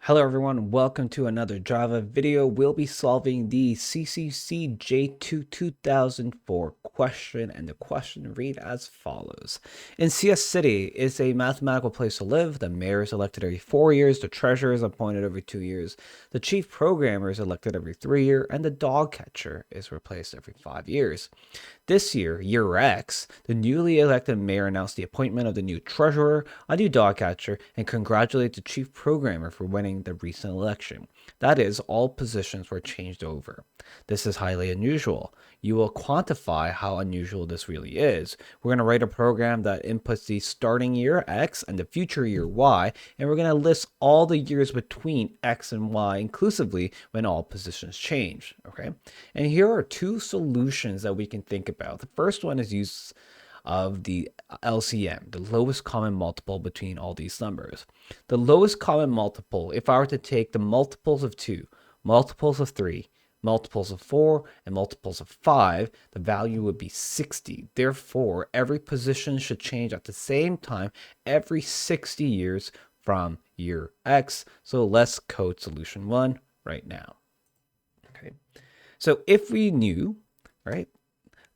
Hello everyone, welcome to another Java video. We'll be solving the CCC J2 2004 question, and the question read as follows. In CS City is a mathematical place to live. The mayor is elected every 4 years, the treasurer is appointed every 2 years, the chief programmer is elected every 3 years, and the dog catcher is replaced every 5 years. This year, year X, the newly elected mayor announced the appointment of the new treasurer, a new dog catcher, and congratulated the chief programmer for winning the recent election. That is, all positions were changed over. This is highly unusual. You will quantify how unusual this really is. We're going to write a program that inputs the starting year X and the future year Y, and we're going to list all the years between X and Y inclusively when all positions change. Okay, and here are two solutions that we can think about. The first one is use of the LCM, the lowest common multiple between all these numbers. The lowest common multiple, if I were to take the multiples of 2, multiples of 3, multiples of 4, and multiples of 5, the value would be 60. Therefore, every position should change at the same time every 60 years from year X. So let's code solution 1 right now. Okay. So if we knew, right,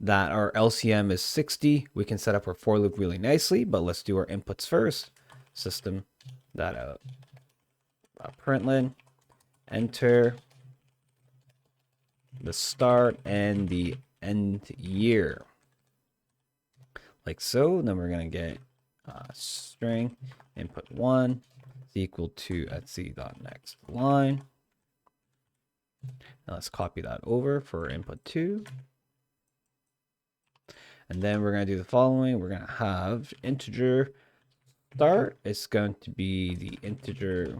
that our LCM is 60, we can set up our for loop really nicely, but let's do our inputs first. System that out. Println, enter the start and the end year. Like so. Then we're going to get string input 1 is equal to @c.next line. Now let's copy that over for input 2. And then we're going to do the following. We're going to have integer start. It's going to be the integer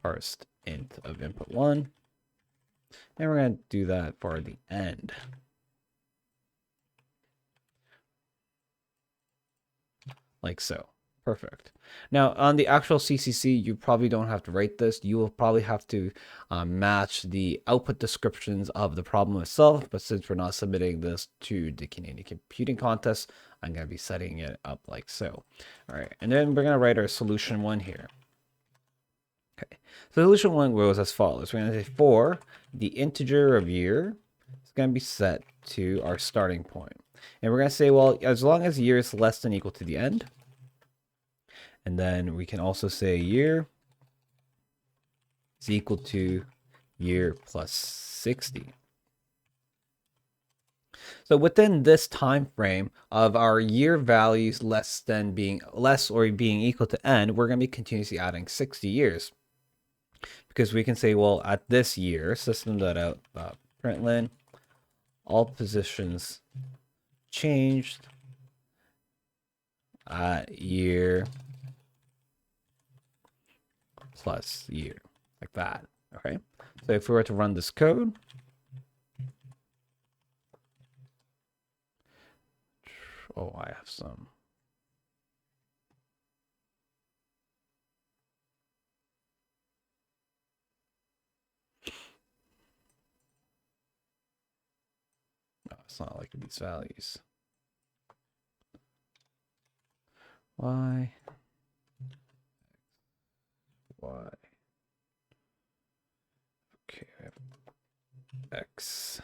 parsed int of input 1. And we're going to do that for the end. Like so. Perfect. Now, on the actual CCC, you probably don't have to write this. You will probably have to match the output descriptions of the problem itself. But since we're not submitting this to the Canadian Computing Contest, I'm going to be setting it up like so. All right. And then we're going to write our solution 1 here. Okay. Solution 1 goes as follows. We're going to say for the integer of year, it's going to be set to our starting point. And we're going to say, well, as long as year is less than or equal to the end. And then we can also say year is equal to year plus 60. So within this time frame of our year values less or being equal to end, we're going to be continuously adding 60 years. Because we can say, well, at this year, system.out println all positions changed at year plus year, like that. Okay, so if we were to run this code, oh, I have some. No, it's not like these values. Y. Okay, X.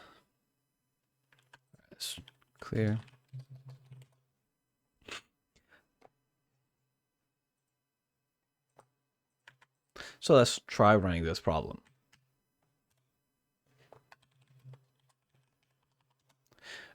That's clear. So let's try running this problem.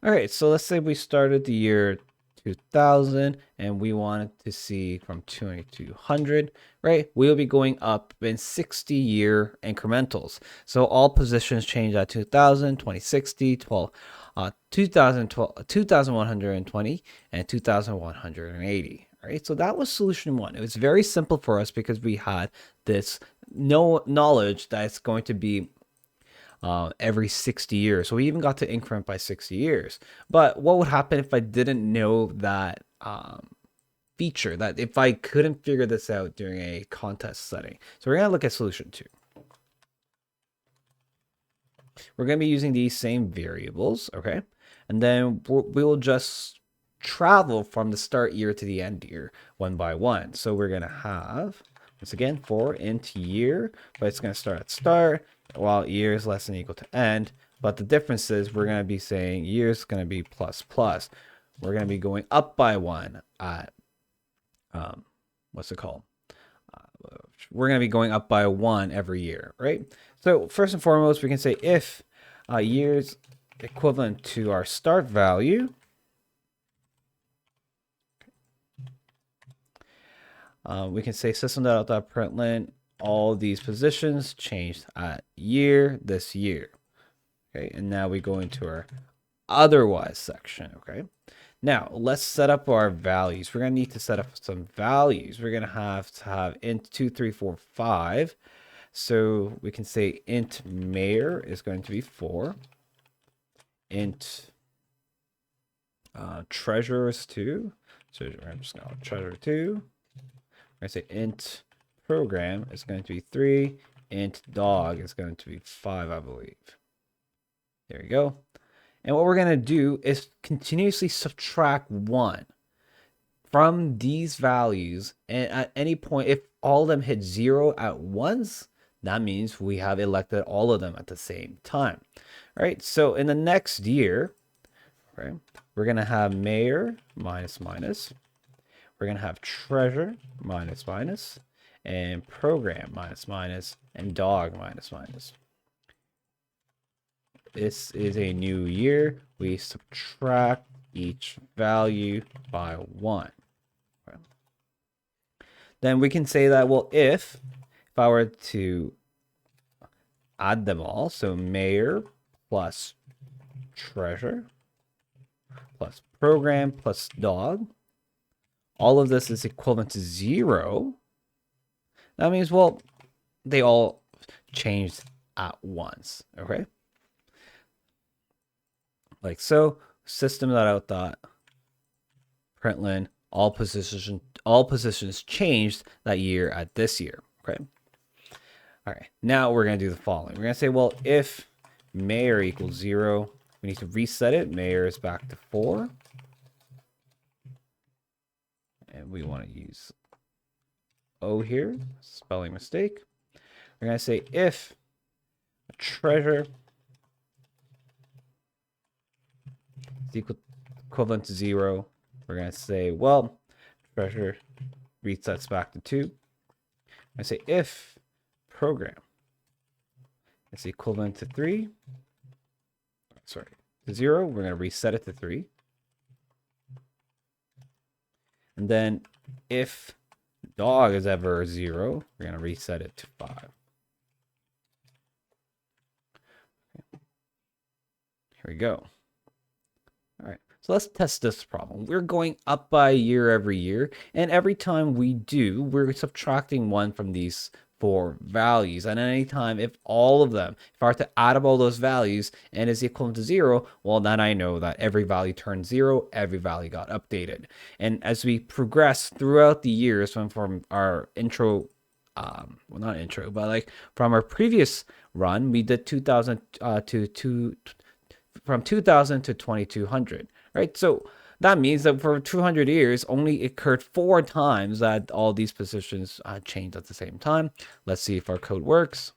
All right, so let's say we started the year 2000 and we wanted to see from 2200, right? We'll be going up in 60-year incrementals. So all positions change at 2000, 2060, 2120, and 2180. All right, so that was solution 1. It was very simple for us because we had this knowledge that it's going to be every 60 years. So we even got to increment by 60 years. But what would happen if I didn't know that feature, that if I couldn't figure this out during a contest setting? So we're going to look at solution 2. We're going to be using these same variables, okay? And then we will just travel from the start year to the end year one by one. So we're going to have It's again for int year, but it's going to start at start, while year is less than or equal to end. But the difference is we're going to be saying year is going to be plus plus. We're going to be going up by 1 at, what's it called? We're going to be going up by 1 every year, right? So first and foremost, we can say if years equivalent to our start value, we can say system.out.println all these positions changed at year this year. Okay, and now we go into our otherwise section. Okay, now let's set up our values. We're gonna need to set up some values. We're gonna have to have int 2, 3, 4, 5. So we can say int mayor is going to be 4. Int treasure is 2. So I'm just gonna treasure 2. We're going to say int program is going to be 3. Int dog is going to be 5, I believe. There we go. And what we're going to do is continuously subtract 1 from these values. And at any point, if all of them hit 0 at once, that means we have elected all of them at the same time. All right. So in the next year, right, we're going to have mayor minus minus. We're going to have treasure minus minus, and program minus minus, and dog minus minus. This is a new year. We subtract each value by 1. Okay. Then we can say that, well, if I were to add them all, so mayor plus treasure plus program plus dog, all of this is equivalent to 0. That means, well, they all changed at once, okay? Like so, system.out.println all positions changed that year at this year, okay? All right, now we're gonna do the following. We're gonna say, well, if mayor equals 0, we need to reset it. Mayor is back to 4. And we want to use O here, spelling mistake. We're going to say if treasure is equivalent to 0, we're going to say, well, treasure resets back to 2. I say if program is equivalent to 3, sorry, to 0, we're going to reset it to 3. And then if dog is ever 0, we're going to reset it to 5. Okay. Here we go. All right, so let's test this problem. We're going up by a year every year, and every time we do, we're subtracting 1 from these 4 values. And at any time, if all of them, if I were to add up all those values and is equivalent to 0, well, then I know that every value turned 0, every value got updated. And as we progress throughout the years from our intro, well, not intro, but like from our previous run, we did 2000 from 2000 to 2200, right? So that means that for 200 years, only occurred 4 times that all these positions changed at the same time. Let's see if our code works.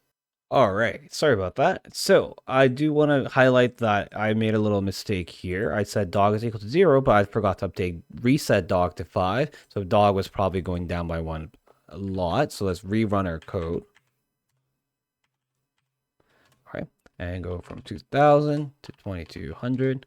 All right, sorry about that. So I do want to highlight that I made a little mistake here. I said dog is equal to 0, but I forgot to update reset dog to 5. So dog was probably going down by 1 a lot. So let's rerun our code. All right, and go from 2000 to 2200.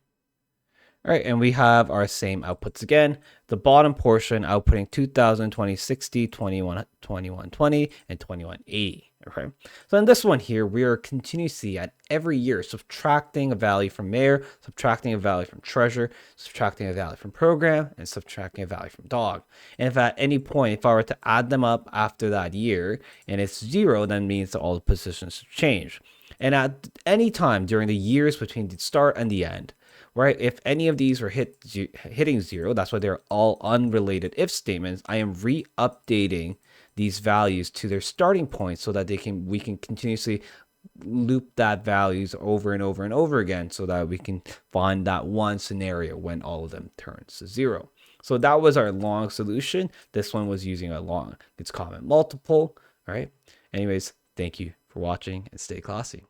All right, and we have our same outputs again. The bottom portion outputting 2000, 2060, 2120, and 2180. Okay, so in this one here, we are continuously at every year subtracting a value from mayor, subtracting a value from treasure, subtracting a value from program, and subtracting a value from dog. And if at any point, if I were to add them up after that year and it's 0, then means that all the positions have changed. And at any time during the years between the start and the end, right, if any of these were hitting 0, that's why they're all unrelated if statements, I am re-updating these values to their starting point so that we can continuously loop that values over and over and over again so that we can find that one scenario when all of them turns to 0. So that was our long solution. This one was using a long. It's common multiple, right? Anyways, thank you for watching and stay classy.